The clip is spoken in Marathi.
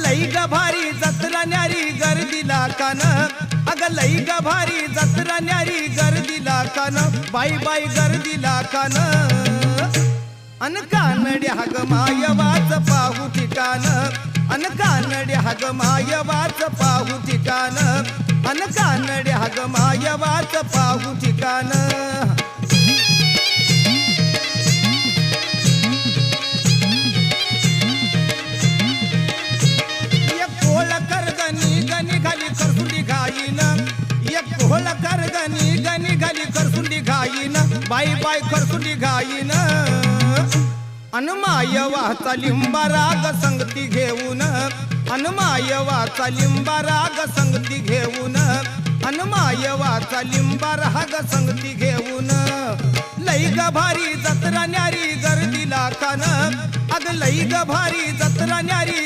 लई ग भारी जत्रा न्यारी गर्दीला कान अग लई ग भारी जत्रा न्यारी गर्दीला कान बाई बाई गर्दीला कान अन कानड्या ग मायवाच पाहू ठिकाण अन कानड्या ग मायवाच पाहू ठिकाण अन कानड्या ग मायवाच पाहू ठिकाण गणी करसुंडी घाईन बाई बाई करसुंडी घाईन अन मायवाचा लिंबा राग संगती घेऊन अन मायवाचा लिंबा राग संगती घेऊन अन मायवाचा लिंबा राग संगती घेऊन लई ग भारी जत्रा न्यारी गर्दीला कान अग लई ग भारी जत्रा न्यारी